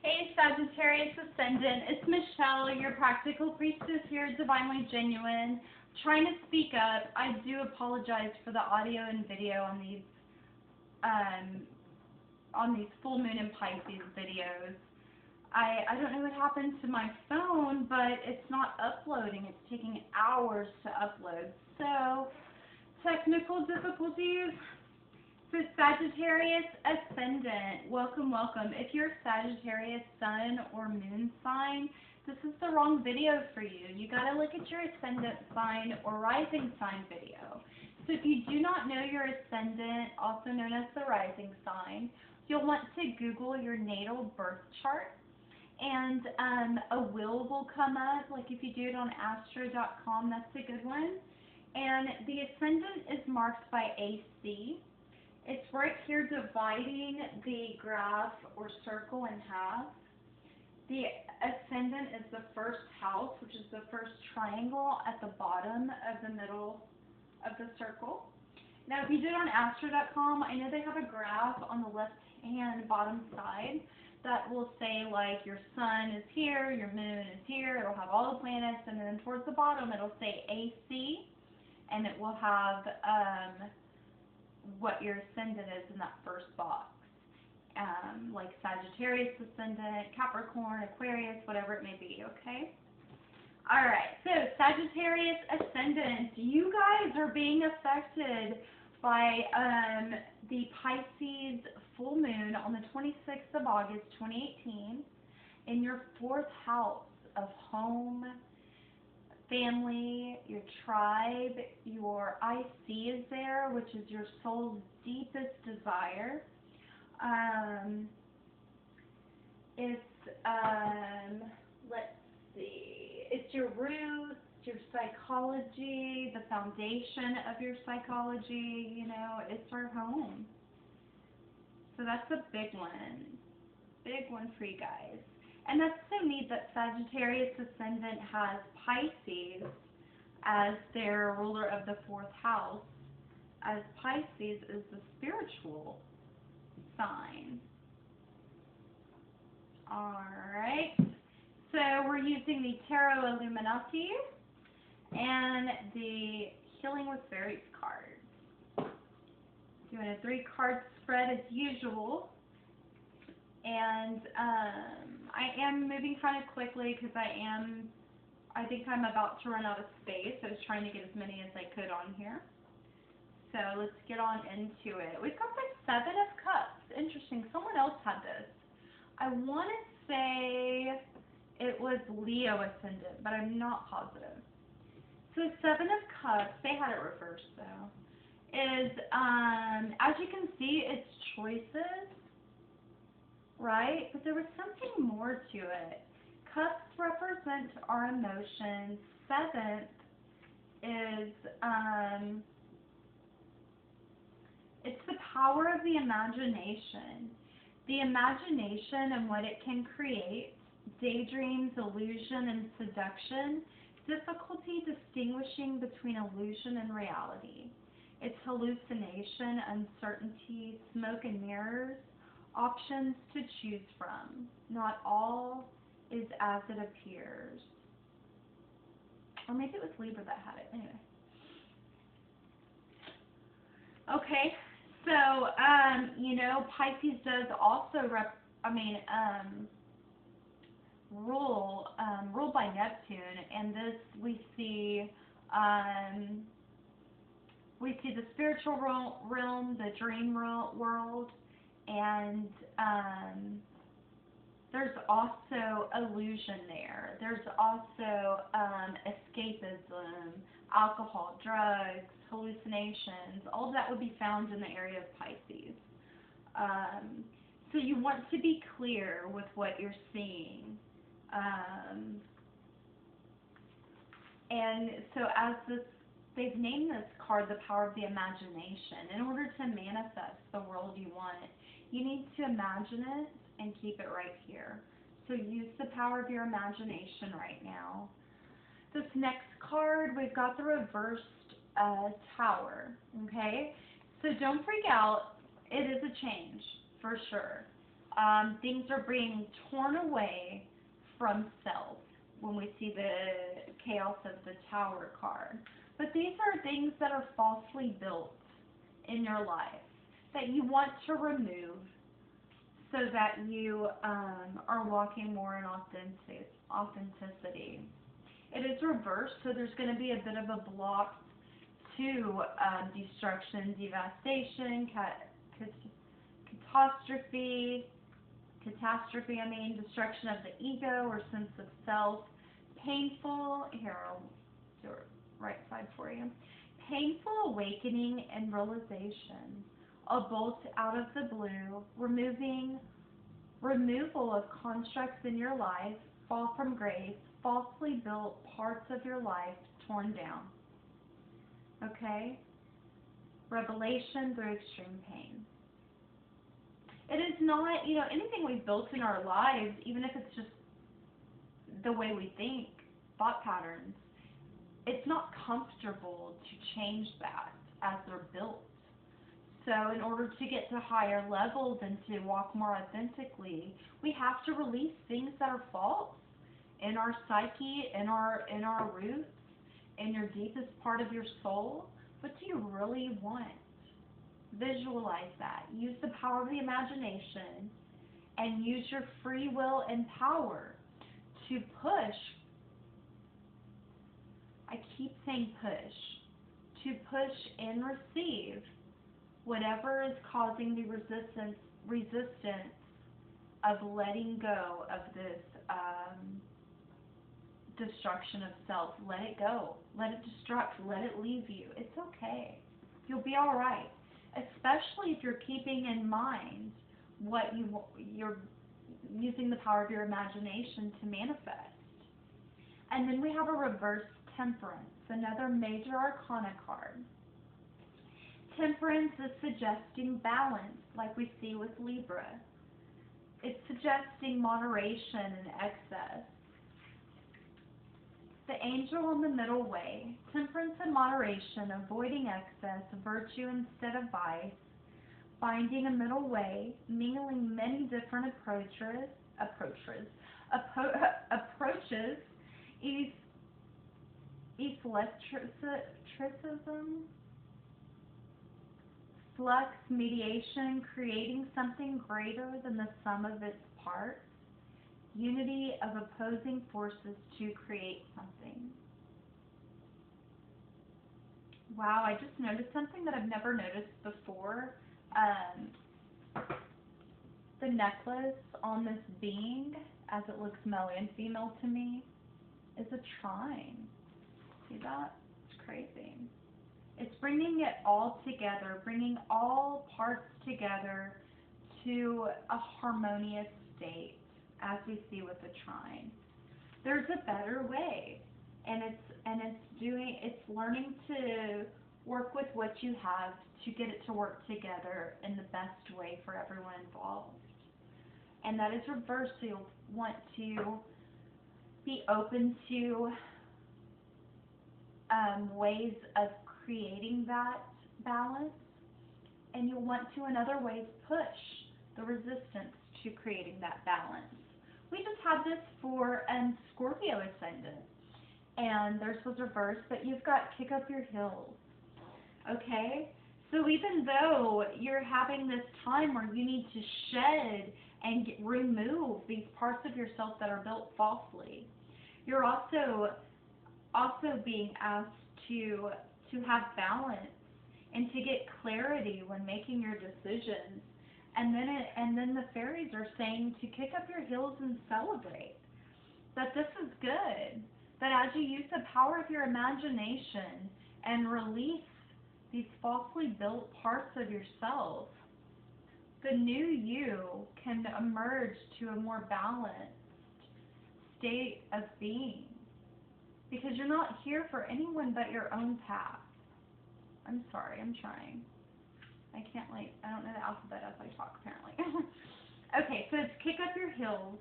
Hey Sagittarius Ascendant, it's Michelle, your practical priestess here, Divinely Genuine. Trying to speak up. I do apologize for the audio and video on these full moon and Pisces videos. I don't know what happened to my phone, but it's not uploading. It's taking hours to upload. So, technical difficulties. So Sagittarius Ascendant, welcome, welcome. If you're Sagittarius Sun or Moon sign, this is the wrong video for you. You got to look at your Ascendant sign or Rising sign video. So if you do not know your Ascendant, also known as the Rising sign, you'll want to Google your natal birth chart, and a wheel will come up. Like if you do it on astro.com, that's a good one. And the Ascendant is marked by AC. It's right here dividing the graph or circle in half. The Ascendant is the first house, which is the first triangle at the bottom of the middle of the circle. Now, if you do it on astro.com, I know they have a graph on the left-hand bottom side that will say, like, your sun is here, your moon is here. It'll have all the planets, and then towards the bottom, it'll say AC, and it will have what your ascendant is in that first box, like Sagittarius Ascendant, Capricorn, Aquarius, whatever it may be, okay? All right, so Sagittarius Ascendant, you guys are being affected by the Pisces full moon on the 26th of August, 2018, in your fourth house of home, family, your tribe, your IC is there, which is your soul's deepest desire. Let's see, it's your roots, your psychology, the foundation of your psychology, you know, it's our home. So that's a big one for you guys. And that's so neat that Sagittarius Ascendant has Pisces as their ruler of the fourth house, as Pisces is the spiritual sign. Alright, so we're using the Tarot Illuminati and the Healing with Fairies cards. Doing a 3-card spread as usual. And I am moving kind of quickly because I think I'm about to run out of space. I was trying to get as many as I could on here. So let's get on into it. We've got the 7 of Cups. Interesting. Someone else had this. I want to say it was Leo Ascendant, but I'm not positive. So 7 of Cups, they had it reversed though, is, as you can see, it's choices. Right? But there was something more to it. Cups represent our emotions. 7th is, it's the power of the imagination. The imagination and what it can create. Daydreams, illusion, and seduction. Difficulty distinguishing between illusion and reality. It's hallucination, uncertainty, smoke and mirrors. Options to choose from. Not all is as it appears. Or maybe it was Libra that had it. Anyway. Okay, so, you know, Pisces does also ruled by Neptune, and this we see the spiritual realm, the dream world, and there's also illusion there. There's also escapism, alcohol, drugs, hallucinations. All of that would be found in the area of Pisces. So you want to be clear with what you're seeing. And so as they've named this card the power of the imagination. In order to manifest the world you want, you need to imagine it and keep it right here. So use the power of your imagination right now. This next card, we've got the reversed Tower, okay? So don't freak out. It is a change, for sure. Things are being torn away from self when we see the chaos of the Tower card. But these are things that are falsely built in your life that you want to remove so that you are walking more in authenticity. It is reversed, so there's going to be a bit of a block to destruction, devastation, destruction of the ego or sense of self, painful, here I'll do it right side for you, painful awakening and realization, a bolt out of the blue, removal of constructs in your life, fall from grace, falsely built parts of your life torn down. Okay? Revelation through extreme pain. It is not, anything we've built in our lives, even if it's just the way we think, thought patterns, it's not comfortable to change that as they're built. So in order to get to higher levels and to walk more authentically, we have to release things that are false in our psyche, in our roots, in your deepest part of your soul. What do you really want? Visualize that. Use the power of the imagination and use your free will and power to push. I keep saying push. To push and receive whatever is causing the resistance of letting go of this destruction of self. Let it go. Let it destruct. Let it leave you. It's okay. You'll be all right. Especially if you're keeping in mind what you're using the power of your imagination to manifest. And then we have a reverse temperance, another major arcana card. Temperance is suggesting balance, like we see with Libra. It's suggesting moderation and excess. The angel in the middle way, temperance and moderation, avoiding excess, virtue instead of vice, finding a middle way, mingling many different approaches, eclecticism, flux, mediation, creating something greater than the sum of its parts, unity of opposing forces to create something. Wow, I just noticed something that I've never noticed before. The necklace on this being, as it looks male and female to me, is a trine. See that? It's crazy. It's bringing it all together, bringing all parts together to a harmonious state, as we see with the trine. There's a better way, and it's learning to work with what you have to get it to work together in the best way for everyone involved. And that is reversed, so you'll want to be open to ways of creating that balance, and you'll want to in other ways push the resistance to creating that balance. We just had this for Scorpio ascendant, and theirs was reversed, but you've got kick up your heels, okay? So even though you're having this time where you need to shed and remove these parts of yourself that are built falsely, you're also being asked to have balance and to get clarity when making your decisions. And then the fairies are saying to kick up your heels and celebrate. That this is good. That as you use the power of your imagination and release these falsely built parts of yourself, the new you can emerge to a more balanced state of being. Because you're not here for anyone but your own path. I'm sorry, I'm trying. I don't know the alphabet as I talk, apparently. Okay, so it's kick up your heels.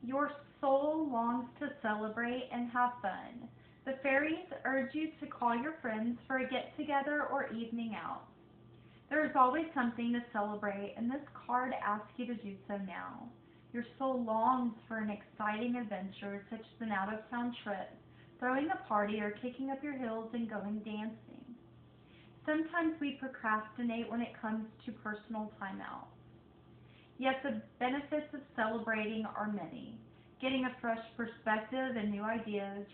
Your soul longs to celebrate and have fun. The fairies urge you to call your friends for a get-together or evening out. There is always something to celebrate, and this card asks you to do so now. Your soul longs for an exciting adventure, such as an out-of-town trip, throwing a party, or kicking up your heels and going dancing. Sometimes we procrastinate when it comes to personal time out. Yet the benefits of celebrating are many. Getting a fresh perspective and new ideas,